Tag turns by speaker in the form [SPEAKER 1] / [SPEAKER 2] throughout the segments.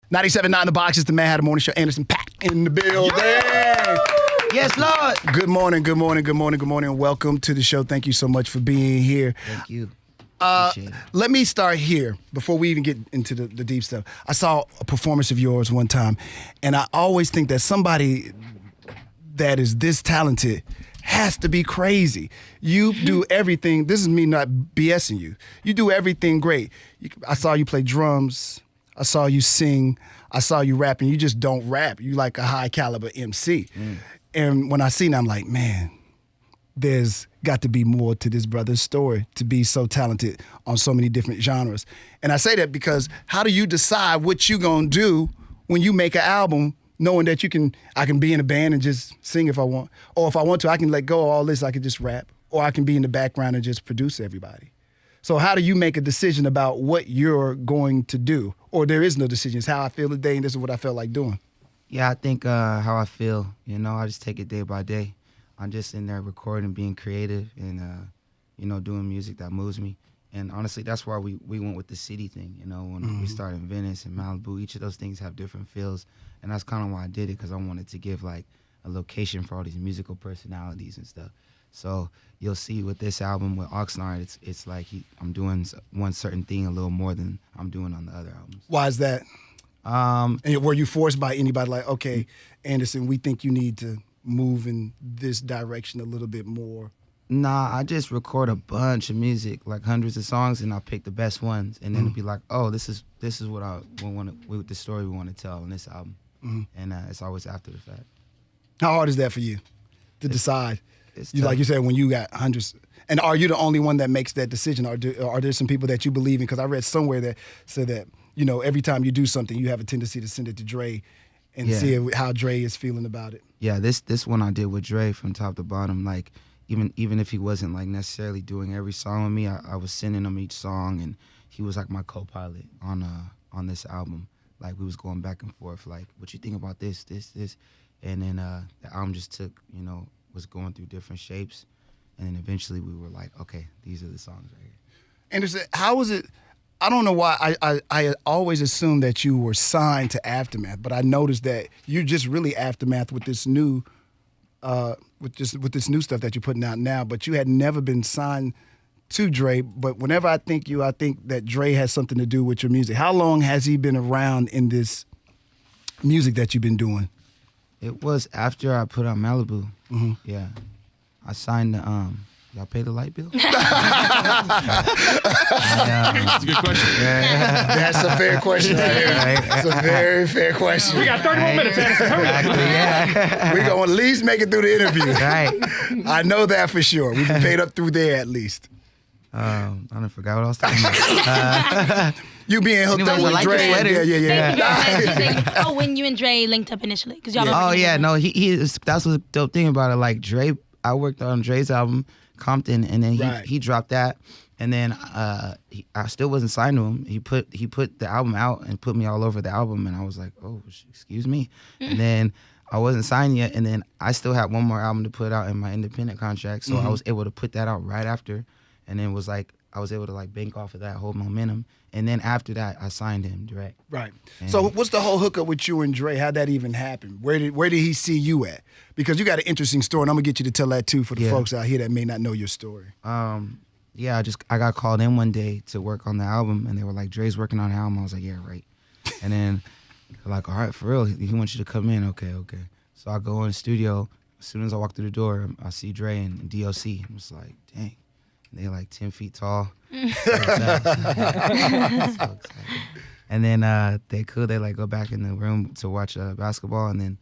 [SPEAKER 1] 97.9 The Box is the Madd Hatta Morning Show. Anderson Paak in the building.
[SPEAKER 2] Yes, Lord.
[SPEAKER 1] Good morning, and welcome to the show. Thank you so much for being here.
[SPEAKER 2] Thank you.
[SPEAKER 1] Let me start here before we even get into the deep stuff. I saw a performance of yours one time, and I always think that somebody that is this talented has to be crazy. You do everything. This is me not BSing you. You do everything great. I saw you play drums. I saw you sing. I saw you rap, and you just don't rap. You like a high caliber MC. And when I seen it, I'm like, man, there's got to be more to this brother's story to be so talented on so many different genres. And I say that because how do you decide what you gonna do when you make an album knowing that I can be in a band and just sing if I want, or if I want to, I can let go of all this, I can just rap, or I can be in the background and just produce everybody. So how do you make a decision about what you're going to do? Or there is no decision. It's how I feel today, and this is what I felt like doing.
[SPEAKER 2] Yeah, I think how I feel, I just take it day by day. I'm just in there recording, being creative, and, doing music that moves me. And honestly, that's why we went with the city thing, when we started in Venice and Malibu. Each of those things have different feels, and that's kind of why I did it, because I wanted to give, like, a location for all these musical personalities and stuff. So you'll see with this album, with Oxnard, it's like I'm doing one certain thing a little more than I'm doing on the other albums.
[SPEAKER 1] Why is that? And were you forced by anybody like, okay, Anderson, we think you need to move in this direction a little bit more?
[SPEAKER 2] Nah, I just record a bunch of music, like hundreds of songs, and I'll pick the best ones, and then it'll be like, oh, this is what the story we want to tell on this album, and it's always after the fact.
[SPEAKER 1] How hard is that for you to decide? Like you said, when you got hundreds, and are you the only one that makes that decision, or are there some people that you believe in? Because I read somewhere that said that every time you do something, you have a tendency to send it to Dre and see how Dre is feeling about it.
[SPEAKER 2] Yeah, this one I did with Dre from top to bottom. Like even if he wasn't like necessarily doing every song with me, I was sending him each song, and he was like my co-pilot on this album. Like we was going back and forth, like what you think about this, and then the album just took was going through different shapes, and then eventually we were like, okay, these are the songs right here.
[SPEAKER 1] Anderson, how was it? I don't know why I always assumed that you were signed to Aftermath, but I noticed that you're just really Aftermath with this new with this new stuff that you're putting out now, but you had never been signed to Dre. But whenever I think that Dre has something to do with your music. How long has he been around in this music that you've been doing?
[SPEAKER 2] It was after I put out Malibu. Yeah. I signed the, y'all pay the light bill?
[SPEAKER 3] That's a good question.
[SPEAKER 1] That's a fair question right here. That's a very fair question.
[SPEAKER 3] We got 30 more minutes, Anderson. Hurry up.
[SPEAKER 2] Yeah.
[SPEAKER 1] We're going to at least make it through the interview.
[SPEAKER 2] Right.
[SPEAKER 1] I know that for sure. We've been paid up through there at least.
[SPEAKER 2] I done forgot what I was talking about.
[SPEAKER 1] You being hooked up with
[SPEAKER 2] like
[SPEAKER 1] Dre.
[SPEAKER 2] your sweater.
[SPEAKER 1] Yeah.
[SPEAKER 4] When you and Dre linked up initially, because y'all.
[SPEAKER 2] Oh yeah, no, that's the dope thing about it. Like Dre, I worked on Dre's album, Compton, and then he dropped that, and then I still wasn't signed to him. He put the album out and put me all over the album, and I was like, oh, excuse me, and then I wasn't signed yet, and then I still had one more album to put out in my independent contract, so I was able to put that out right after, and then was like, I was able to like bank off of that whole momentum. And then after that, I signed him direct.
[SPEAKER 1] Right. And so what's the whole hookup with you and Dre? How'd that even happen? Where did he see you at? Because you got an interesting story, and I'm going to get you to tell that too for the folks out here that may not know your story.
[SPEAKER 2] Yeah, I got called in one day to work on the album, and they were like, Dre's working on the album. I was like, yeah, right. And then they're like, all right, for real, he wants you to come in. Okay. So I go in the studio. As soon as I walk through the door, I see Dre and DOC. I was like, dang. They're like 10 feet tall. So excited. And then they like go back in the room to watch basketball, and then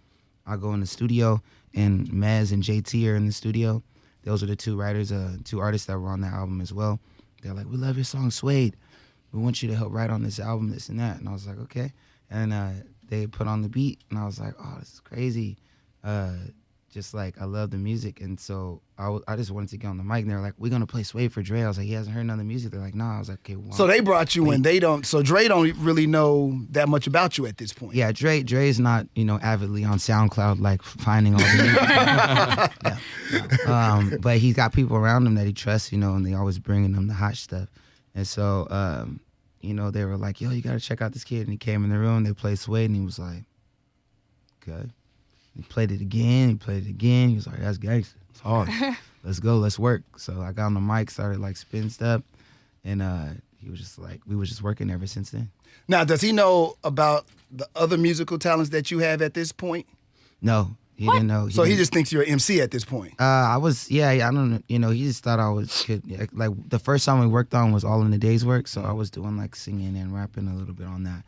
[SPEAKER 2] I go in the studio, and Mez and JT are in the studio. Those are the two writers, two artists that were on the album as well. They're like, we love your song Suede. We want you to help write on this album, this and that. And I was like, okay. And they put on the beat, and I was like, oh, this is crazy. Just like, I love the music, and so I just wanted to get on the mic, and they were like, we're gonna play Suede for Dre. I was like, he hasn't heard none of the music. They're like, nah. I was like, okay, well.
[SPEAKER 1] So they brought you in. So Dre don't really know that much about you at this point.
[SPEAKER 2] Yeah, Dre's not, avidly on SoundCloud, like finding all the music. No. But he's got people around him that he trusts, and they always bringing him the hot stuff. And so, they were like, yo, you gotta check out this kid. And he came in the room, they played Suede, and he was like, okay. He played it again, He was like, that's gangster. It's hard. Let's go, let's work. So I got on the mic, started like spitting stuff, and he was just like, we was just working ever since then.
[SPEAKER 1] Now, does he know about the other musical talents that you have at this point?
[SPEAKER 2] No, he didn't know.
[SPEAKER 1] So he just thinks you're an MC at this point?
[SPEAKER 2] I don't know, he just thought like the first song we worked on was All in the Day's Work, so I was doing like singing and rapping a little bit on that.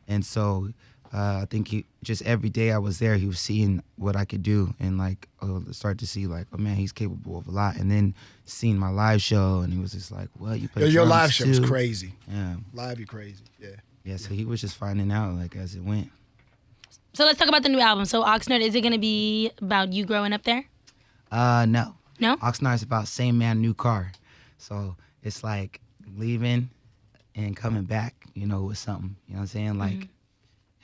[SPEAKER 2] And so I think he just every day I was there, he was seeing what I could do and like start to see like, oh man, he's capable of a lot. And then seeing my live show, and he was just like, well, you play
[SPEAKER 1] Your
[SPEAKER 2] drums
[SPEAKER 1] live show is
[SPEAKER 2] too.
[SPEAKER 1] crazy.
[SPEAKER 2] Yeah.
[SPEAKER 1] Live, you crazy. Yeah.
[SPEAKER 2] Yeah, so he was just finding out like as it went.
[SPEAKER 4] So let's talk about the new album. So Oxnard, is it going to be about you growing up there?
[SPEAKER 2] No.
[SPEAKER 4] No?
[SPEAKER 2] Oxnard's about same man, new car. So it's like leaving and coming back, with something. You know what I'm saying? Like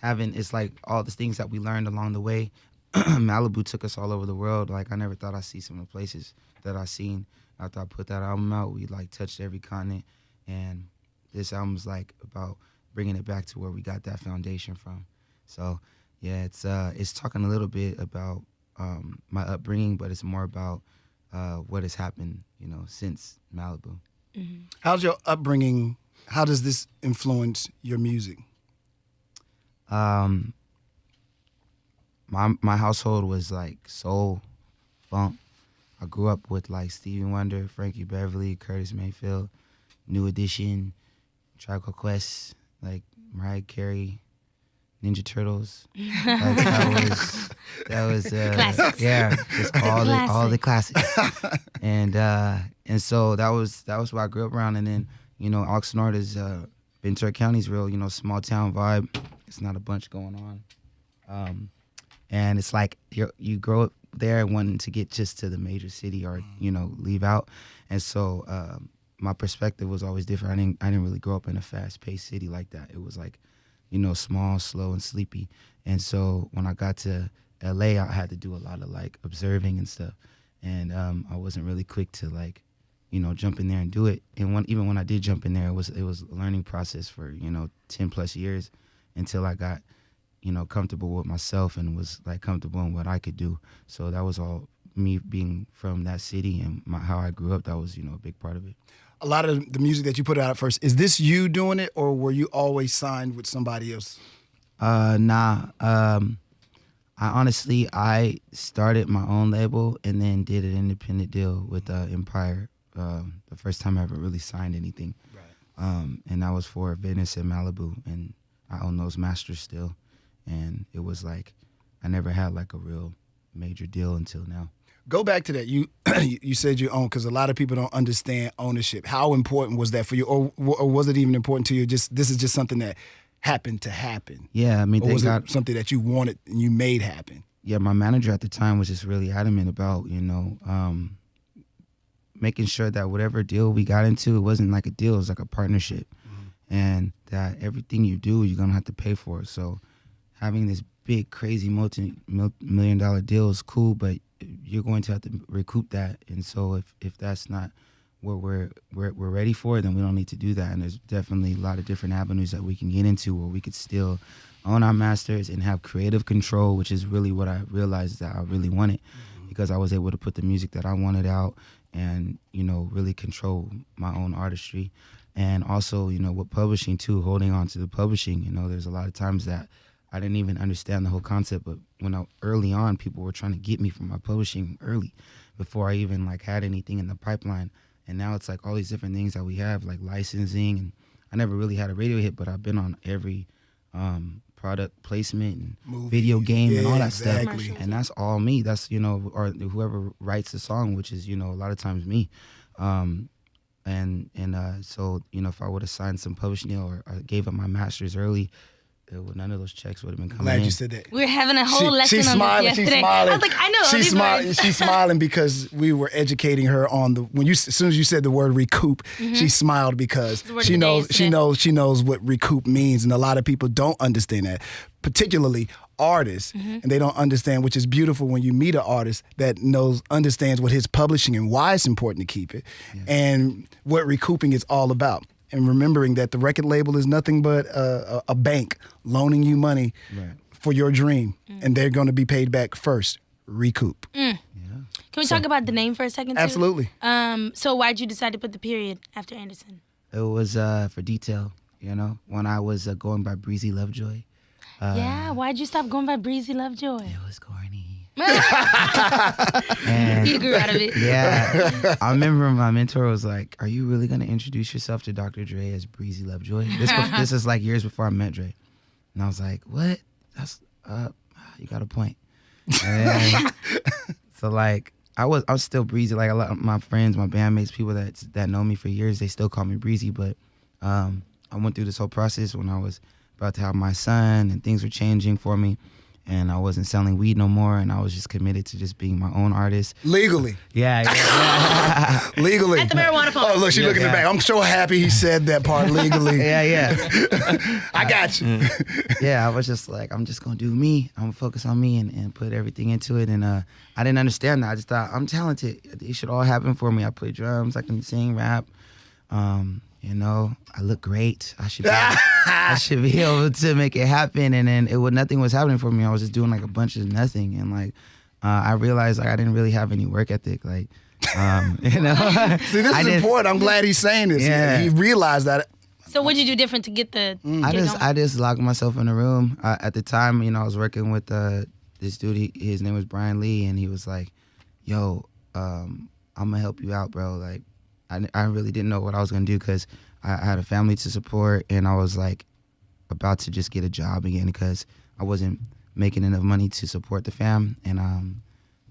[SPEAKER 2] it's like all the things that we learned along the way. Malibu took us all over the world. Like I never thought I'd see some of the places that I seen. After I put that album out, we like touched every continent. And this album's like about bringing it back to where we got that foundation from. So yeah, it's talking a little bit about my upbringing, but it's more about what has happened, since Malibu.
[SPEAKER 4] Mm-hmm.
[SPEAKER 1] How's your upbringing? How does this influence your music?
[SPEAKER 2] My household was like soul, funk. I grew up with like Stevie Wonder, Frankie Beverly, Curtis Mayfield, New Edition, Tribe Called Quest, like Mariah Carey, Ninja Turtles. Like that was
[SPEAKER 4] Classics.
[SPEAKER 2] yeah, just all the classics. And so that was what I grew up around. And then Oxnard is Ventura County's real small town vibe. It's not a bunch going on, and it's like you grow up there wanting to get just to the major city or leave out. And so my perspective was always different. I didn't really grow up in a fast-paced city like that. It was like small, slow, and sleepy. And so when I got to LA, I had to do a lot of like observing and stuff. And I wasn't really quick to like, jump in there and do it. And even when I did jump in there, it was a learning process for 10 plus years until I got comfortable with myself and was like comfortable in what I could do. So that was all me being from that city and how I grew up. That was a big part of it.
[SPEAKER 1] A lot of the music that you put out at first, is this you doing it, or were you always signed with somebody else?
[SPEAKER 2] Nah. I started my own label and then did an independent deal with Empire. The first time I ever really signed anything. Right. And that was for Venice and Malibu, and I own those masters still. And it was like I never had like a real major deal until now.
[SPEAKER 1] Go back to that. You said you own, because a lot of people don't understand ownership. How important was that for you, or was it even important to you? Just this is just something that happened to happen.
[SPEAKER 2] Yeah, I mean,
[SPEAKER 1] or was it something that you wanted and you made happen?
[SPEAKER 2] Yeah, my manager at the time was just really adamant about making sure that whatever deal we got into, it wasn't like a deal, it was like a partnership, and that everything you do, you're gonna have to pay for it. So having this big, crazy multi-million-dollar deal is cool, but you're going to have to recoup that. And so if that's not what we're ready for, then we don't need to do that. And there's definitely a lot of different avenues that we can get into where we could still own our masters and have creative control, which is really what I realized that I really wanted, because I was able to put the music that I wanted out and really control my own artistry. And also with publishing too, holding on to the publishing. There's a lot of times that I didn't even understand the whole concept, but early on, people were trying to get me from my publishing early, before I even like had anything in the pipeline. And now it's like all these different things that we have, like licensing, and I never really had a radio hit, but I've been on every product placement and video game and all that stuff. And that's all me. That's or whoever writes the song, which is a lot of times me. So if I would have signed some publishing deal or I gave up my masters early, none of those checks would have been coming in.
[SPEAKER 1] Glad you said that.
[SPEAKER 4] We were having a whole lesson
[SPEAKER 1] she's
[SPEAKER 4] on
[SPEAKER 1] smiling,
[SPEAKER 4] this yesterday.
[SPEAKER 1] She's smiling.
[SPEAKER 4] I was like, I know.
[SPEAKER 1] She's
[SPEAKER 4] these
[SPEAKER 1] smiling.
[SPEAKER 4] words.
[SPEAKER 1] She's smiling because we were educating her on as soon as you said the word recoup, she smiled because she knows what recoup means, and a lot of people don't understand that, particularly artists, and they don't understand, which is beautiful when you meet an artist that understands what his publishing and why it's important to keep it, and what recouping is all about. and remembering that the record label is nothing but a bank loaning you money for your dream, and they're going to be paid back first. Recoup.
[SPEAKER 4] Can we talk about the name for a second, too?
[SPEAKER 1] Absolutely.
[SPEAKER 4] So why'd you decide to put the period after Anderson?
[SPEAKER 2] It was for detail, when I was going by Breezy Lovejoy.
[SPEAKER 4] Yeah, why'd you stop going by Breezy Lovejoy?
[SPEAKER 2] It was corny.
[SPEAKER 4] You grew out of it.
[SPEAKER 2] Yeah. I remember my mentor was like, "Are you really going to introduce yourself to Dr. Dre as Breezy Lovejoy?" This is like years before I met Dre. And I was like, "What? That's you got a point." And so like I was still Breezy. Like a lot of my friends, my bandmates, people that know me for years, they still call me Breezy. But I went through this whole process when I was about to have my son, and things were changing for me. And I wasn't selling weed no more, and I was just committed to just being my own artist.
[SPEAKER 1] Legally.
[SPEAKER 2] Yeah.
[SPEAKER 1] Legally.
[SPEAKER 4] At the marijuana farm.
[SPEAKER 1] Oh, look, she's looking in the back. I'm so happy he said that part legally.
[SPEAKER 2] Yeah.
[SPEAKER 1] I got you.
[SPEAKER 2] Yeah, I was just like, I'm just going to do me. I'm going to focus on me and put everything into it. And I didn't understand that. I just thought, I'm talented. It should all happen for me. I play drums. I can sing, rap. I look great. I should be able to make it happen. And then nothing was happening for me. I was just doing like a bunch of nothing. And like, I realized like I didn't really have any work ethic. Like,
[SPEAKER 1] See, this is important. I'm glad he's saying this.
[SPEAKER 2] Yeah.
[SPEAKER 1] He realized that.
[SPEAKER 4] So what'd you do different to get the?
[SPEAKER 2] I just locked myself in a room. At the time, I was working with this dude. His name was Brian Lee, and he was like, "Yo, I'm gonna help you out, bro." Like, I really didn't know what I was gonna do because I had a family to support, and I was like about to just get a job again because I wasn't making enough money to support the fam, and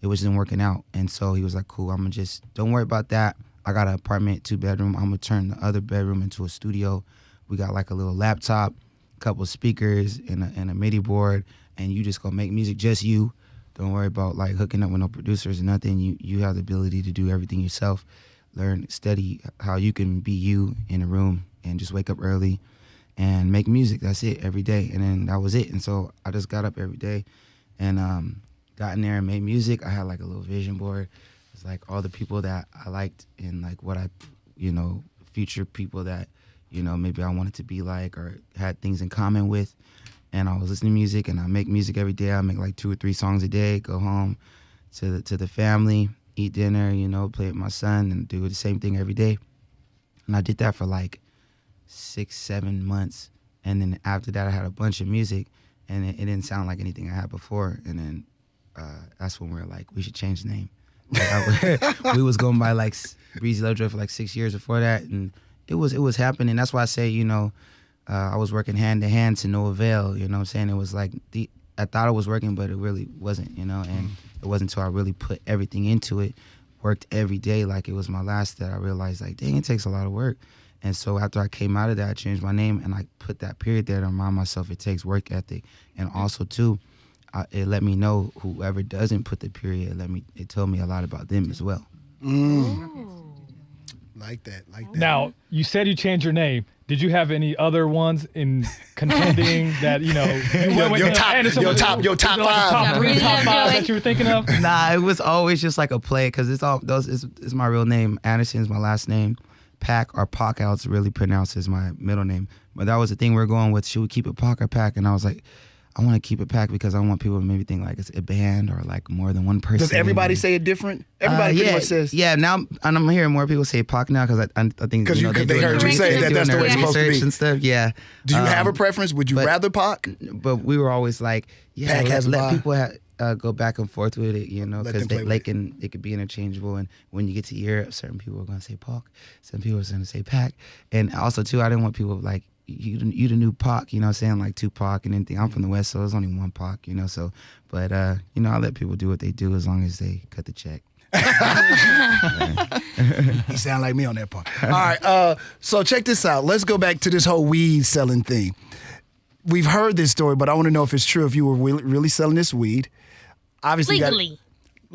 [SPEAKER 2] it wasn't working out. And so he was like, "Cool, I'm gonna just don't worry about that. I got an apartment, 2-bedroom. I'm gonna turn the other bedroom into a studio. We got like a little laptop, a couple of speakers, and a MIDI board, and you just gonna make music, just you. Don't worry about like hooking up with no producers or nothing. You have the ability to do everything yourself. Study how you can be you in a room and just wake up early and make music. That's it, every day." And then that was it. And so I just got up every day and got in there and made music. I had like a little vision board. It's like all the people that I liked and like what I, future people that, maybe I wanted to be like or had things in common with. And I was listening to music, and I make music every day. I make like 2 or 3 songs a day, go home to the family, eat dinner, play with my son, and do the same thing every day. And I did that for like 6-7 months. And then after that, I had a bunch of music, and it didn't sound like anything I had before. And then that's when we were like, we should change the name. Like we was going by like Breezy Lovejoy for like 6 years before that, and it was happening. That's why I say, I was working hand to hand to no avail. You know what I'm saying? It was like I thought it was working, but it really wasn't. And it wasn't until I really put everything into it, worked every day like it was my last, that I realized like, dang, it takes a lot of work. And so after I came out of that, I changed my name and I put that period there to remind myself it takes work ethic. And also too, it let me know whoever doesn't put the period, it told me a lot about them as well.
[SPEAKER 1] Like that.
[SPEAKER 3] Now, you said you changed your name. Did you have any other ones in contending that, you went with
[SPEAKER 1] your top
[SPEAKER 3] like
[SPEAKER 1] five.
[SPEAKER 3] top five that you were thinking of?
[SPEAKER 2] Nah, it was always just like a play because it's my real name. Anderson's my last name. Paak or Paak, how it's really pronounced, is my middle name. But that was the thing we were going with. Should we keep it Paak or Paak? And I was like, I want to keep it Paak because I want people to maybe think like it's a band or like more than one person.
[SPEAKER 1] Does everybody say it different? Everybody pretty much says.
[SPEAKER 2] Yeah, now I'm hearing more people say Paak now because I think
[SPEAKER 1] because they heard you say that that's the way it's supposed to be
[SPEAKER 2] and stuff. Yeah.
[SPEAKER 1] Do you have a preference? Would you rather Paak?
[SPEAKER 2] But we were always like, yeah,
[SPEAKER 1] Paak
[SPEAKER 2] let people go back and forth with it, because it could be interchangeable. And when you get to Europe, certain people are gonna say Paak, some people are gonna say Paak, and also too, I didn't want people like. You the new Paak, saying like Tupac and anything. I'm from the West, so there's only one Paak, so. But I let people do what they do as long as they cut the check.
[SPEAKER 1] You sound like me on that part. All right, so check this out. Let's go back to this whole weed selling thing. We've heard this story, but I want to know if it's true. If you were really selling this weed, obviously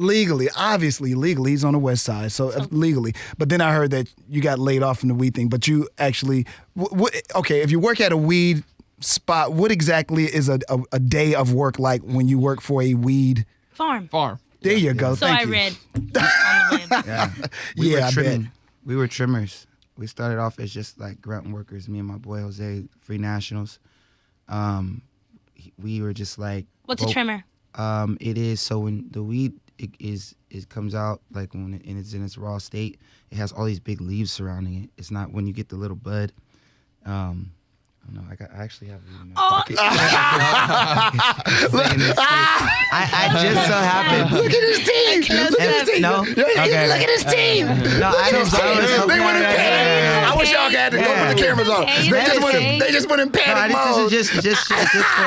[SPEAKER 1] legally, obviously legally. He's on the West Side, so legally. But then I heard that you got laid off from the weed thing. But you actually, okay, if you work at a weed spot, what exactly is a day of work like when you work for a weed
[SPEAKER 4] farm?
[SPEAKER 1] There you go.
[SPEAKER 4] So
[SPEAKER 1] Thank
[SPEAKER 4] I
[SPEAKER 1] you.
[SPEAKER 4] read on the web.
[SPEAKER 2] Yeah,
[SPEAKER 1] I bet.
[SPEAKER 2] we were trimmers. We started off as just like grunt workers. Me and my boy Jose, Free Nationals. We were just like.
[SPEAKER 4] What's a trimmer?
[SPEAKER 2] It is so when the weed it comes out like when it's in its raw state, it has all these big leaves surrounding it. It's not when you get the little bud. No, I actually have weed in my pocket. I just so happened.
[SPEAKER 1] Look at his team. Look at his team.
[SPEAKER 2] No? Okay.
[SPEAKER 1] Look at his team.
[SPEAKER 2] No, I didn't.
[SPEAKER 1] They went in panic. I wish y'all had to go put the cameras on. They just went in panic mode.
[SPEAKER 2] This is just for.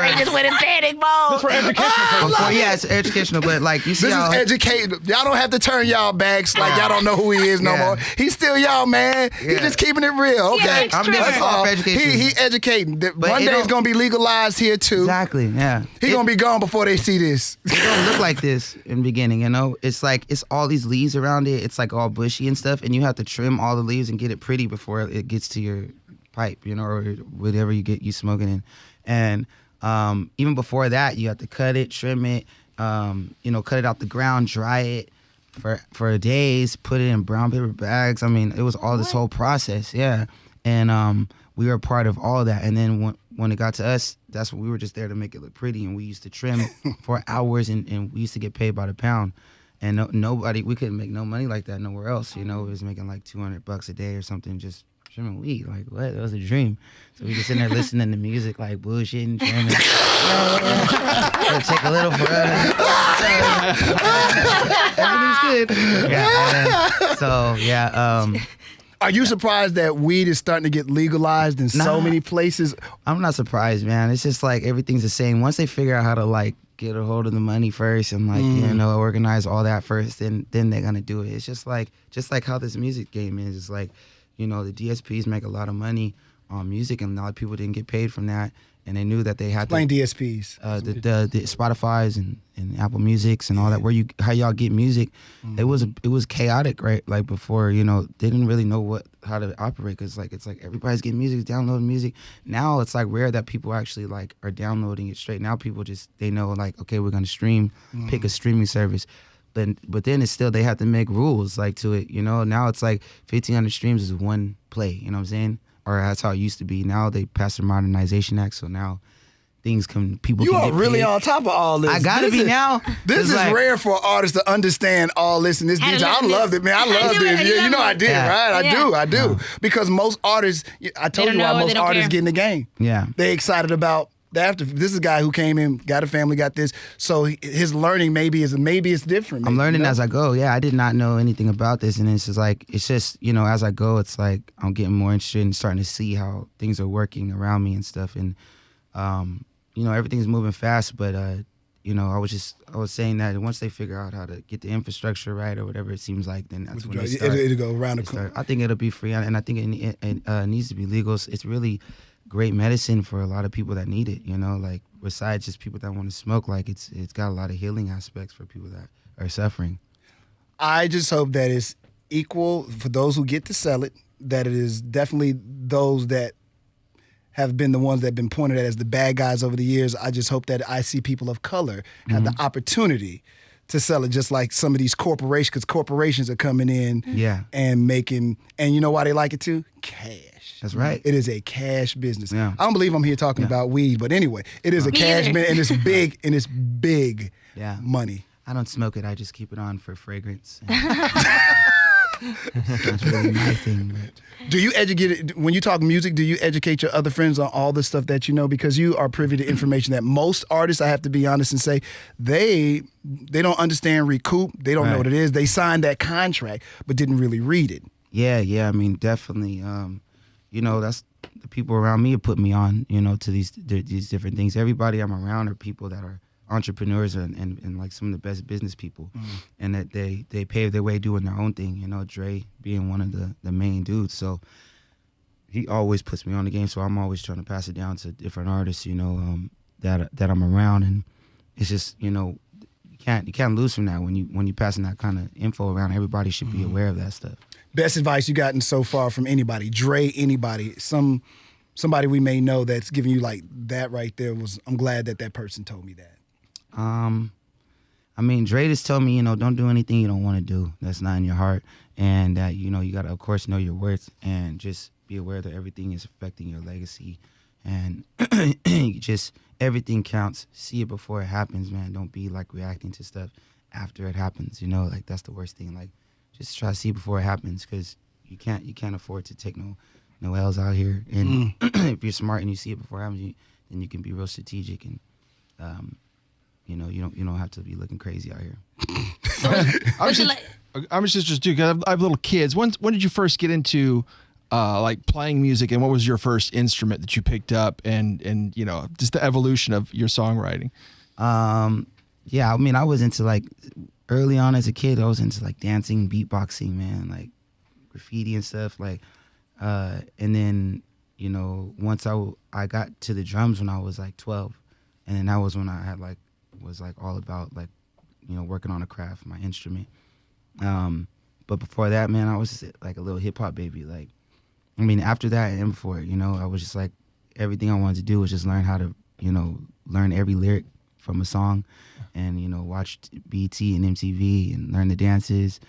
[SPEAKER 4] They just went in panic mode.
[SPEAKER 3] For educational purposes.
[SPEAKER 2] Yeah, it's educational, but like you see
[SPEAKER 1] This
[SPEAKER 2] how
[SPEAKER 1] is educating. Y'all don't have to turn y'all backs like y'all don't know who he is no more. He's still y'all, man. He's just keeping it real. Okay.
[SPEAKER 4] I'm just
[SPEAKER 1] That's all.
[SPEAKER 2] for education.
[SPEAKER 1] He educating.
[SPEAKER 2] But
[SPEAKER 1] One day it's gonna be legalized here too.
[SPEAKER 2] exactly, yeah.
[SPEAKER 1] He gonna be gone before they see this.
[SPEAKER 2] It don't look like this in the beginning, you know? It's like, it's all these leaves around it. It's like all bushy and stuff, and you have to trim all the leaves and get it pretty before it gets to your pipe, you know, or whatever you smoking in. And even before that, you have to cut it, trim it, cut it out the ground, dry it for days, put it in brown paper bags. I mean, it was all this whole process, yeah. And we were a part of all of that. And then when it got to us, that's when we were just there to make it look pretty. And we used to trim for hours, and we used to get paid by the pound. And we couldn't make no money like that nowhere else. You know, it was making like $200 a day or something just trimming weed. Like, what? That was a dream. So we just sitting there listening to music, like bullshitting, trimming. It'll take a little forever. Everything's good. Yeah. So, yeah.
[SPEAKER 1] Are you surprised that weed is starting to get legalized in so
[SPEAKER 2] Nah.
[SPEAKER 1] many places?
[SPEAKER 2] I'm not surprised, man. It's just like everything's the same. Once they figure out how to like get a hold of the money first and like organize all that first, then they're gonna do it. It's just like how this music game is. It's like, the DSPs make a lot of money on music, and a lot of people didn't get paid from that, and they knew that they had
[SPEAKER 1] Explain DSPs.
[SPEAKER 2] the Spotify's and Apple Musics and all that, how y'all get music. It was chaotic, right? Like before, they didn't really know how to operate, because it's like everybody's getting music, downloading music. Now it's like rare that people actually like are downloading it straight. Now people they know like, okay, we're gonna stream, pick a streaming service. But then it's still, they have to make rules like to it, Now it's like 1,500 streams is one play, you know what I'm saying? Or that's how it used to be. Now they passed the Modernization Act, so now people
[SPEAKER 1] You
[SPEAKER 2] can
[SPEAKER 1] are
[SPEAKER 2] get
[SPEAKER 1] really
[SPEAKER 2] paid.
[SPEAKER 1] on top of all this.
[SPEAKER 2] I gotta be now.
[SPEAKER 1] This
[SPEAKER 2] It's
[SPEAKER 1] is
[SPEAKER 2] like-
[SPEAKER 1] rare for artists to understand all this and this
[SPEAKER 4] Had to
[SPEAKER 1] detail. I
[SPEAKER 4] learn
[SPEAKER 1] loved
[SPEAKER 4] this.
[SPEAKER 1] it, man. I loved
[SPEAKER 4] do
[SPEAKER 1] it.
[SPEAKER 4] it.
[SPEAKER 1] Yeah, I did,
[SPEAKER 2] Yeah.
[SPEAKER 1] right?
[SPEAKER 4] Yeah.
[SPEAKER 1] I do. Because most artists, I told
[SPEAKER 4] don't
[SPEAKER 1] you why
[SPEAKER 4] know or
[SPEAKER 1] most
[SPEAKER 4] they don't
[SPEAKER 1] artists
[SPEAKER 4] care.
[SPEAKER 1] get in the game.
[SPEAKER 2] Yeah.
[SPEAKER 1] They excited about after. This is a guy who came in, got a family, got this. So his learning maybe it's different.
[SPEAKER 2] I'm learning
[SPEAKER 1] you know?
[SPEAKER 2] as I go. Yeah, I did not know anything about this, and it's just as I go, it's like I'm getting more interested and starting to see how things are working around me and stuff. And everything's moving fast, but I was saying that once they figure out how to get the infrastructure right or whatever it seems like, then that's when they start.
[SPEAKER 1] It'll go around the corner.
[SPEAKER 2] I think it'll be free, and I think it needs to be legal. It's really great medicine for a lot of people that need it, like besides just people that want to smoke, like it's got a lot of healing aspects for people that are suffering.
[SPEAKER 1] I just hope that it's equal for those who get to sell it, that it is definitely those that have been the ones that have been pointed at as the bad guys over the years. I just hope that I see people of color have the opportunity to sell it, just like some of these corporations, because corporations are coming in and making, and you know why they like it too? Cash.
[SPEAKER 2] That's right.
[SPEAKER 1] It is a cash business.
[SPEAKER 2] Yeah.
[SPEAKER 1] I don't believe I'm here talking about weed, but anyway, it is a
[SPEAKER 4] Me
[SPEAKER 1] cash
[SPEAKER 4] either.
[SPEAKER 1] business, and it's big money.
[SPEAKER 2] I don't smoke it. I just keep it on for fragrance. That's really my thing. But.
[SPEAKER 1] Do you educate, when you talk music, do you educate your other friends on all the stuff that you know? Because you are privy to information that most artists, I have to be honest and say, they don't understand recoup. They don't know what it is. They signed that contract, but didn't really read it.
[SPEAKER 2] Yeah. I mean, definitely. That's the people around me have put me on, to these different things. Everybody I'm around are people that are entrepreneurs and like some of the best business people, and that they pave their way doing their own thing. Dre being one of the main dudes. So he always puts me on the game. So I'm always trying to pass it down to different artists, that I'm around. And it's just, you can't lose from that when you passing that kind of info around. Everybody should be aware of that stuff.
[SPEAKER 1] Best advice you gotten so far from anybody, Dre, anybody, somebody we may know that's giving you like that right there was, I'm glad that person told me that.
[SPEAKER 2] I mean, Dre just told me, don't do anything you don't want to do that's not in your heart, and that you got to, of course, know your worth and just be aware that everything is affecting your legacy, and just everything counts. See it before it happens, man. Don't be like reacting to stuff after it happens. Like that's the worst thing. Like, just try to see it before it happens, because you can't afford to take no L's out here. And if you're smart and you see it before it happens, then you can be real strategic, and you don't have to be looking crazy out here.
[SPEAKER 5] I'm just too, because I have little kids. When did you first get into like playing music, and what was your first instrument that you picked up, and just the evolution of your songwriting?
[SPEAKER 2] Yeah, I mean, I was into, like, early on as a kid, I was into like dancing, beatboxing, man, like graffiti and stuff, like and then once I got to the drums when I was like 12, and then that was when I was all about like working on a craft, my instrument. But before that, man, I was just like a little hip hop baby. Like, I mean, after that and before, I was just like, everything I wanted to do was just learn how to, learn every lyric from a song, and watch BT and MTV and learn the dances.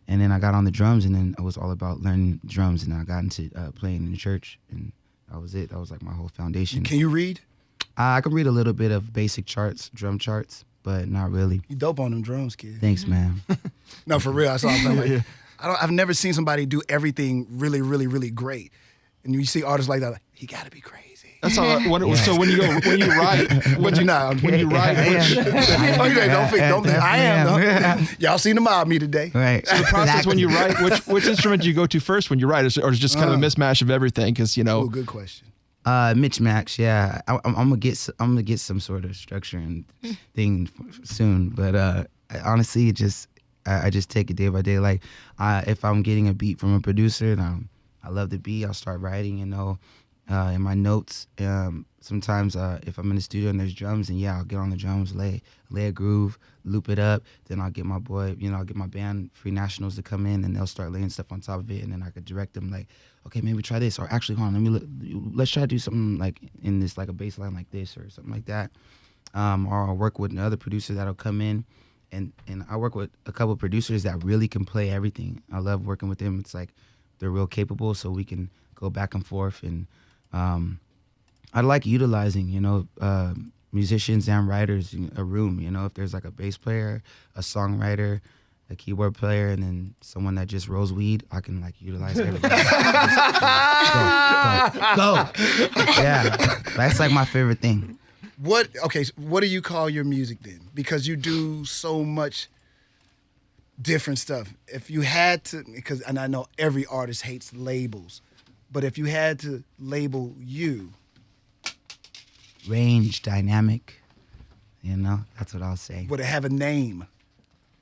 [SPEAKER 2] And then I got on the drums, and then it was all about learning drums, and I got into playing in the church, and that was it. That was like my whole foundation.
[SPEAKER 1] Can you read?
[SPEAKER 2] I can read a little bit of basic charts, drum charts, but not really.
[SPEAKER 1] You dope on them drums, kid.
[SPEAKER 2] Thanks, man.
[SPEAKER 1] No, for real. That's all I'm saying. I've never seen somebody do everything really, really, really great. And you see artists like that, like, he got to be crazy.
[SPEAKER 5] That's all. So when you write,
[SPEAKER 1] When you write, I am. Though. Y'all seen the mob me today.
[SPEAKER 2] Right.
[SPEAKER 5] So the process when you write, which instrument do you go to first when you write, or is it just kind of a mismatch of everything? Because
[SPEAKER 1] Oh, good question.
[SPEAKER 2] Mitch Max, yeah. I'm gonna get some sort of structure and thing soon, but honestly, I just take it day by day. Like, if I'm getting a beat from a producer and I love the beat, I'll start writing, in my notes. Sometimes if I'm in the studio and there's drums, and I'll get on the drums, lay a groove, loop it up. Then I'll get my boy, I'll get my band, Free Nationals, to come in, and they'll start laying stuff on top of it, and then I could direct them like, okay, maybe try this, or actually, hold on, let's try to do something like in this, like a bass line like this or something like that. Or I'll work with another producer that'll come in, and I work with a couple of producers that really can play everything. I love working with them. It's like they're real capable, so we can go back and forth. And I like utilizing, musicians and writers in a room. If there's like a bass player, a songwriter, a keyboard player, and then someone that just rolls weed, I can like utilize everything. Go. Yeah, that's like my favorite thing.
[SPEAKER 1] What do you call your music then? Because you do so much different stuff. If you had to, and I know every artist hates labels, but if you had to label you,
[SPEAKER 2] range, dynamic, that's what I'll say.
[SPEAKER 1] would it have a name?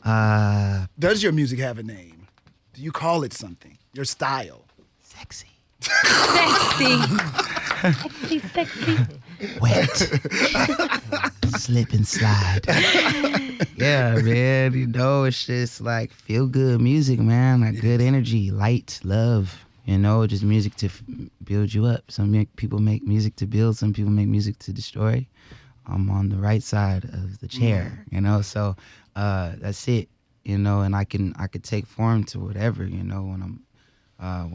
[SPEAKER 2] Does
[SPEAKER 1] your music have a name? Do you call it something? Your style?
[SPEAKER 2] Sexy.
[SPEAKER 4] Sexy.
[SPEAKER 2] Wet. Slip and slide. Yeah, man. It's just like feel good music, man. Like good energy, light, love. Just music to build you up. Some people make music to build. Some people make music to destroy. I'm on the right side of the chair, So that's it, And I could take form to whatever, when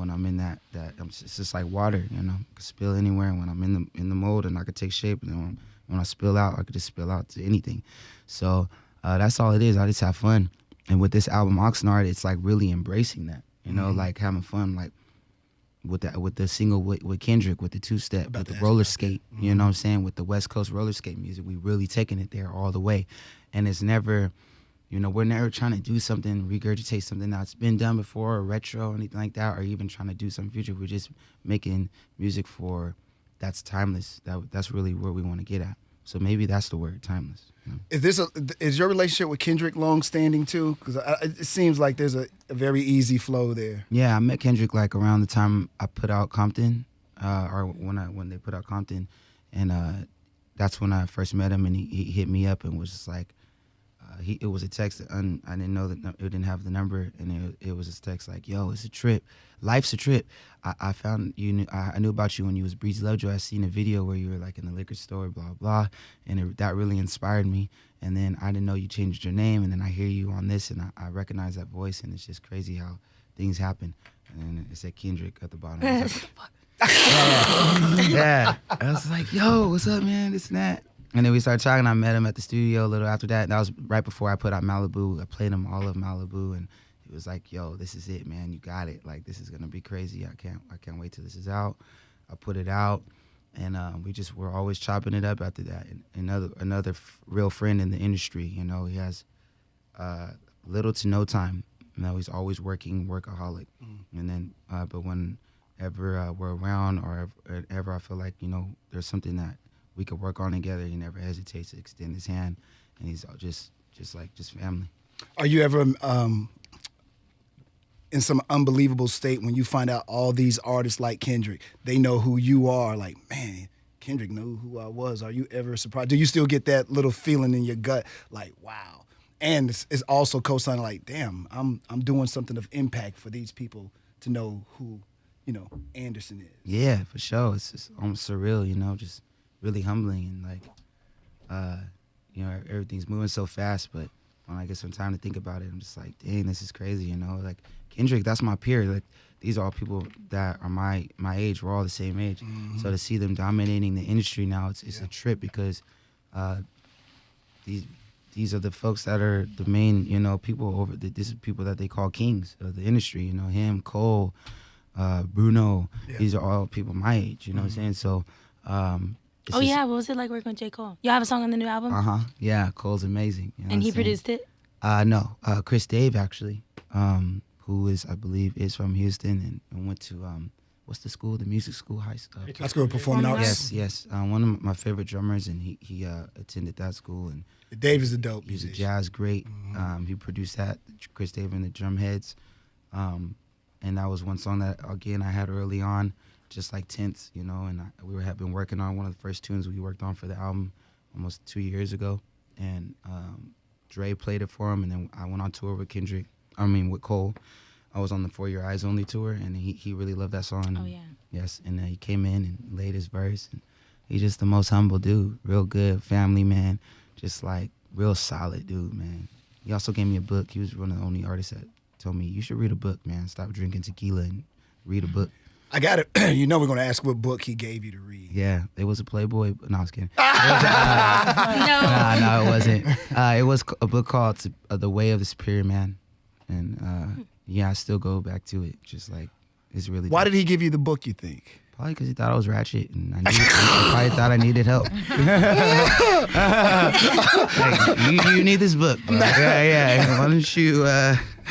[SPEAKER 2] I'm in that it's just like water, I could spill anywhere. And when I'm in the mold, and I could take shape, and then when I spill out, I could just spill out to anything. So that's all it is. I just have fun. And with this album Oxnard, it's like really embracing that, like having fun, like with the single with Kendrick, with the two-step, with the roller skate, you know what I'm saying? With the West Coast roller skate music, we really taking it there all the way. And it's never, we're never trying to do something, regurgitate something that's been done before, or retro, or anything like that, or even trying to do something future. We're just making music that's timeless. That's really where we want to get at. So maybe that's the word, timeless.
[SPEAKER 1] Is your relationship with Kendrick long-standing too? Because it seems like there's a very easy flow there.
[SPEAKER 2] Yeah, I met Kendrick like around the time I put out Compton, or when they put out Compton, and that's when I first met him, and he hit me up and was just like, it was a text. I didn't know that it didn't have the number, and it was a text like, "Yo, it's a trip. Life's a trip. I found you. I knew about you when you was Breezy Lovejoy. I seen a video where you were like in the liquor store, blah blah, and that really inspired me. And then I didn't know you changed your name, and then I hear you on this, and I recognize that voice, and it's just crazy how things happen. And then it said Kendrick at the bottom. I was like, what the fuck? Yeah. I was like, yo, what's up, man? This and that. And then we started talking. I met him at the studio a little after that. That was right before I put out Malibu. I played him all of Malibu, and he was like, yo, this is it, man. You got it. Like, this is gonna be crazy. I can't wait till this is out. I put it out, and we're always chopping it up after that. And another real friend in the industry. You know, he has little to no time. You know, he's always working, workaholic. And then, but whenever we're around or ever I feel like, you know, there's something that we could work on together, he never hesitates to extend his hand, and he's just family.
[SPEAKER 1] Are you ever in some unbelievable state when you find out all these artists like Kendrick, they know who you are? Like, man, Kendrick knew who I was. Are you ever surprised? Do you still get that little feeling in your gut, like, wow? And it's also co-signing, like, damn, I'm doing something of impact for these people to know who, you know, Anderson is.
[SPEAKER 2] Yeah, for sure. It's just almost surreal, you know, just really humbling, and like, you know, everything's moving so fast. But when I get some time to think about it, I'm just like, dang, this is crazy, you know. Like Kendrick, that's my peer. Like these are all people that are my age. We're all the same age. So to see them dominating the industry now, it's a trip, because these are the folks that are the main, you know, people over. This is people that they call kings of the industry. You know, him, Cole, Bruno.
[SPEAKER 1] Yeah.
[SPEAKER 2] These are all people my age. You know what I'm saying? So.
[SPEAKER 4] Oh yeah, what was it like working with J.Cole? Y'all have a song on the new album?
[SPEAKER 2] Yeah, Cole's amazing. You know
[SPEAKER 4] And he
[SPEAKER 2] what I'm saying?
[SPEAKER 4] produced it?
[SPEAKER 2] No, Chris Dave actually, who is, I believe, is from Houston and went to what's the school? The music school, high school.
[SPEAKER 1] High School of Performing Arts.
[SPEAKER 2] Yes. One of my favorite drummers, and he attended that school, and
[SPEAKER 1] Dave is a dope
[SPEAKER 2] he's a
[SPEAKER 1] musician.
[SPEAKER 2] jazz great. He produced that, Chris Dave and the Drum Heads, and that was one song that again I had early on. Just like Tenths, you know, and we have been working on one of the first tunes we worked on for the album almost 2 years ago, and Dre played it for him, and then I went on tour with with Cole. I was on the For Your Eyes Only tour, and he really loved that song.
[SPEAKER 4] Oh, yeah.
[SPEAKER 2] Yes, and he came in and laid his verse, and he's just the most humble dude, real good family man, just like real solid dude, man. He also gave me a book. He was one of the only artists that told me, you should read a book, man. Stop drinking tequila and read a book.
[SPEAKER 1] I got it. You know we're going to ask what book he gave you to read.
[SPEAKER 2] Yeah, it was a Playboy. No, I was kidding.
[SPEAKER 4] No.
[SPEAKER 2] No, it wasn't. It was a book called The Way of the Superior Man. And yeah, I still go back to it. Just like, it's really
[SPEAKER 1] Why
[SPEAKER 2] dope.
[SPEAKER 1] did he give you the book, you think?
[SPEAKER 2] Probably because he thought I was ratchet, and I probably thought I needed help. Like, you need this book. Bro. Yeah. Why don't you...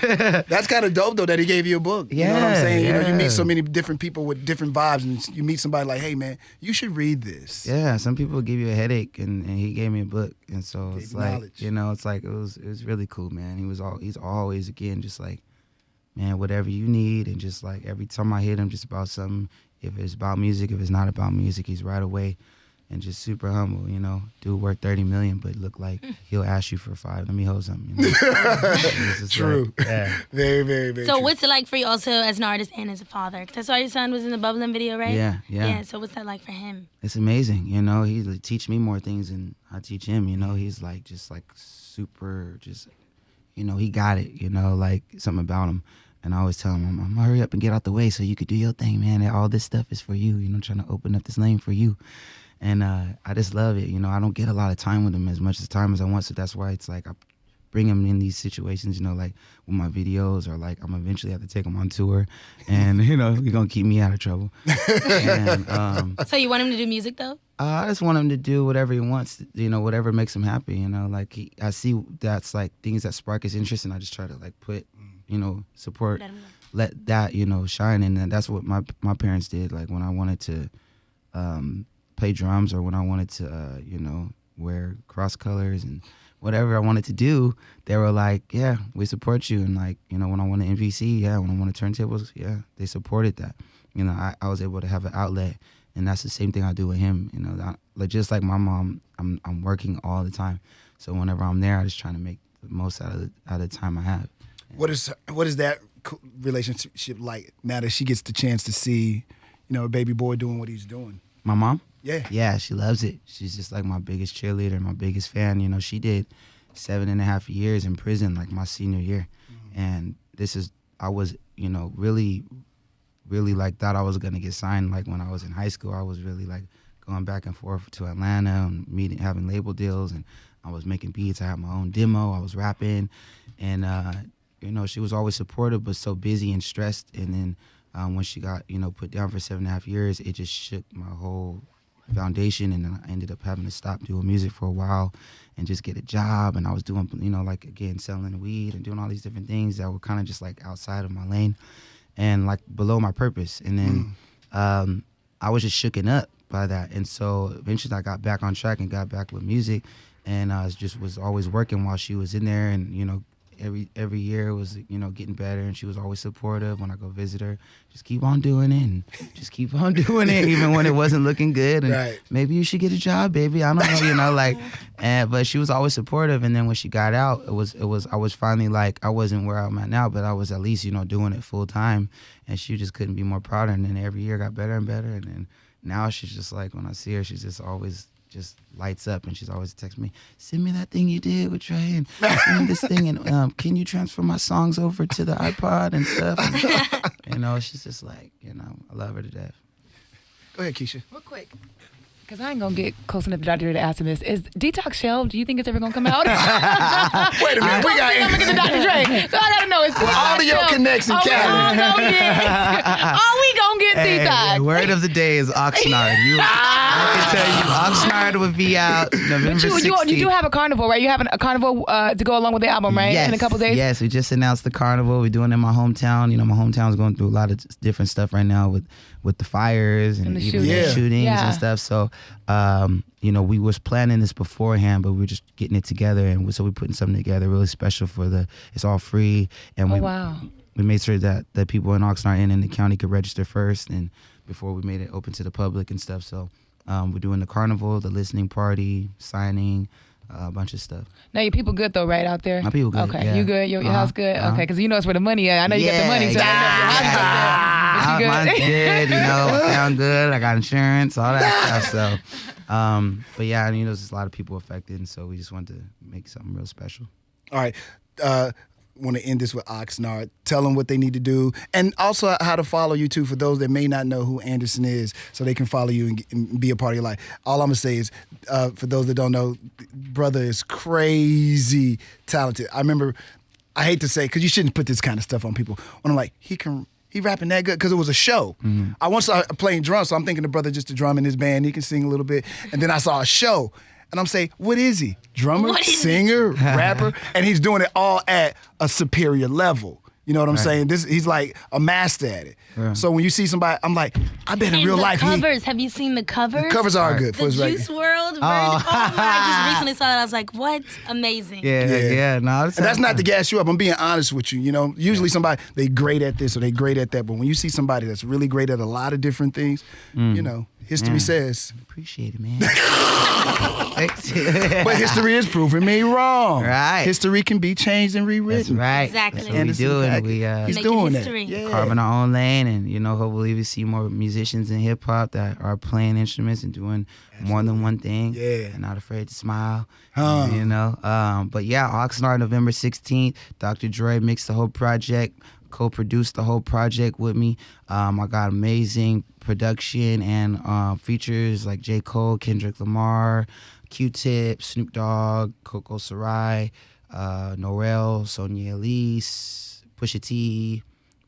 [SPEAKER 1] That's kind of dope, though, that he gave you a book. You know what I'm
[SPEAKER 2] Yeah,
[SPEAKER 1] saying? You know, you meet
[SPEAKER 2] yeah.
[SPEAKER 1] so many different people with different vibes, and you meet somebody like, hey, man, you should read this.
[SPEAKER 2] Yeah, some people give you a headache, and he gave me a book, and so
[SPEAKER 1] Gave
[SPEAKER 2] it's
[SPEAKER 1] you
[SPEAKER 2] like,
[SPEAKER 1] knowledge.
[SPEAKER 2] you know, it's like it was really cool, man. He's always again just like, man, whatever you need, and just like every time I hit him, just about something. If it's about music, if it's not about music, he's right away, and just super humble, you know. Dude worth $30 million, but look like he'll ask you for $5. Let me hold something. You know? It's just
[SPEAKER 1] True.
[SPEAKER 2] like, yeah.
[SPEAKER 1] Very, very, very
[SPEAKER 4] So
[SPEAKER 1] true.
[SPEAKER 4] what's it like for you also as an artist and as a father? 'Cause I saw your son was in the Bubbling video, right?
[SPEAKER 2] Yeah.
[SPEAKER 4] Yeah, so what's that like for him?
[SPEAKER 2] It's amazing, you know. He like, teach me more things than I teach him. You know, he's like just like super, just you know, he got it. You know, like something about him. And I always tell him, I'm gonna hurry up and get out the way so you could do your thing, man. And all this stuff is for you. You know, trying to open up this lane for you. And I just love it. You know, I don't get a lot of time with him as much time as I want. So that's why it's like I bring him in these situations, you know, like with my videos, or like I'm eventually have to take him on tour, and you know, he's gonna keep me out of trouble. And
[SPEAKER 4] So you want him to do music though?
[SPEAKER 2] I just want him to do whatever he wants, you know, whatever makes him happy, you know. Like I see that's like things that spark his interest, and I just try to like put, you know, support,
[SPEAKER 4] Let him go.
[SPEAKER 2] let that, you know, shine. And that's what my parents did. Like when I wanted to play drums, or when I wanted to, you know, wear cross colors and whatever I wanted to do, they were like, yeah, we support you. And like, you know, when I wanted MVC, yeah, when I wanted turntables, yeah, they supported that. You know, I was able to have an outlet, and that's the same thing I do with him. You know, like just like my mom, I'm working all the time. So whenever I'm there, I just trying to make the most out of the time I have.
[SPEAKER 1] What is that relationship like now that she gets the chance to see, a baby boy doing what he's doing?
[SPEAKER 2] My mom?
[SPEAKER 1] Yeah.
[SPEAKER 2] Yeah, she loves it. She's just like my biggest cheerleader, my biggest fan. She did 7.5 years in prison, like my senior year. And I was, really, really like thought I was gonna get signed. Like when I was in high school, I was really like going back and forth to Atlanta and having label deals, and I was making beats. I had my own demo. I was rapping, and she was always supportive, but so busy and stressed. And then when she got put down for 7.5 years, it just shook my whole foundation, and then I ended up having to stop doing music for a while and just get a job. And I was doing like again selling weed and doing all these different things that were kind of just like outside of my lane and like below my purpose. And then I was just shooken up by that. And so eventually I got back on track and got back with music, and I was always working while she was in there. And every year was getting better, and she was always supportive when I go visit her. Just keep on doing it, and just keep on doing it, even when it wasn't looking good. And
[SPEAKER 1] right.
[SPEAKER 2] Maybe you should get a job, baby. I don't know, but she was always supportive. And then when she got out, I was finally like, I wasn't where I'm at now, but I was at least doing it full time. And she just couldn't be more prouder. And then every year got better and better. And then now she's just like, when I see her, she's just always just lights up, and she's always texting me, send me that thing you did with Trey, and send me this thing, and can you transfer my songs over to the iPod and stuff? And, she's just like, I love her to death.
[SPEAKER 1] Go ahead, Keisha.
[SPEAKER 6] Real quick, because I ain't going to get close enough to Dr. Dre to ask him this. Is Detox shelved? Do you think it's ever going to come out?
[SPEAKER 1] Wait a minute. We got
[SPEAKER 6] I'm looking at Dr. Dre. So I got to know. Is Detox
[SPEAKER 1] all of your
[SPEAKER 6] shelved?
[SPEAKER 1] connects in Cali.
[SPEAKER 6] Are we going to get Detox?
[SPEAKER 2] The word of the day is Oxnard. I can tell you, Oxnard would be out November 16th.
[SPEAKER 6] You do have a carnival, right? You have a carnival to go along with the album, right?
[SPEAKER 2] Yes,
[SPEAKER 6] in a couple days?
[SPEAKER 2] Yes, we just announced the carnival. We're doing it in my hometown. My hometown's going through a lot of different stuff right now with the fires and
[SPEAKER 6] the
[SPEAKER 2] even
[SPEAKER 6] shootings.
[SPEAKER 2] the shootings
[SPEAKER 6] Yeah.
[SPEAKER 2] and stuff. So, we was planning this beforehand, but we were just getting it together. And so we're putting something together really special it's all free. And we made sure that people in Oxnard and in the county could register first, and before we made it open to the public and stuff. So we're doing the carnival, the listening party, signing, a bunch of stuff.
[SPEAKER 6] Now your people good though, right out there?
[SPEAKER 2] My people good.
[SPEAKER 6] Okay,
[SPEAKER 2] yeah.
[SPEAKER 6] you good? Your house good? Okay, because it's where the money at. I know you got the money, so I know your house
[SPEAKER 2] Mine's good. I sound good. I got insurance, all that stuff. So, but yeah, there's a lot of people affected, and so we just wanted to make something real special.
[SPEAKER 1] All right. Want to end this with Oxnard. Tell them what they need to do, and also how to follow you too, for those that may not know who Anderson is, so they can follow you and be a part of your life. All I'm gonna say is, for those that don't know, brother is crazy talented. I hate to say, because you shouldn't put this kind of stuff on people. When I'm like, he rapping that good, because it was a show.
[SPEAKER 2] Mm-hmm.
[SPEAKER 1] I once saw playing drums, so I'm thinking the brother just a drum in his band. He can sing a little bit, and then I saw a show. And I'm saying, what is he? Drummer, singer, rapper? And he's doing it all at a superior level. You know what I'm saying? He's like a master at it. Yeah. So when you see somebody, I'm like, I bet in real life
[SPEAKER 4] covers. Have you seen the covers?
[SPEAKER 1] The covers are good.
[SPEAKER 4] The Juice WRLD. I just recently saw that. I was like, what? Amazing.
[SPEAKER 2] Yeah. No,
[SPEAKER 1] and that's not to gas you up. I'm being honest with you. Usually somebody, they great at this or they great at that. But when you see somebody that's really great at a lot of different things, history says.
[SPEAKER 2] Appreciate it, man.
[SPEAKER 1] But history is proving me wrong.
[SPEAKER 2] Right.
[SPEAKER 1] History can be changed and rewritten.
[SPEAKER 2] That's right.
[SPEAKER 4] Exactly.
[SPEAKER 2] That's what we do, and
[SPEAKER 1] he's
[SPEAKER 4] Making
[SPEAKER 1] doing
[SPEAKER 4] history.
[SPEAKER 1] that. Yeah.
[SPEAKER 2] carving our own lane, and hopefully we see more musicians in hip hop that are playing instruments and doing more than one thing.
[SPEAKER 1] Yeah.
[SPEAKER 2] And not afraid to smile.
[SPEAKER 1] Huh.
[SPEAKER 2] But yeah, Oxnard, November 16th. Dr. Dre mixed the whole project, co-produced the whole project with me. I got amazing production and features like J.Cole, Kendrick Lamar, Q-Tip, Snoop Dogg, Coco Sarai, Norel, Sonia Elise, Pusha T,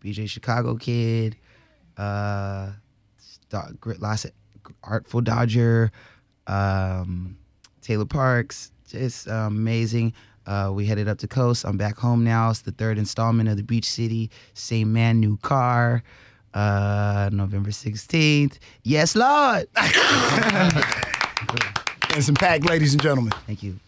[SPEAKER 2] BJ Chicago Kid, Artful Dodger, Taylor Parks, just amazing. We headed up the coast. I'm back home now. It's the third installment of the Beach City Same Man, New Car, November 16th. Yes, Lord.
[SPEAKER 1] And some Paak, ladies and gentlemen.
[SPEAKER 2] Thank you.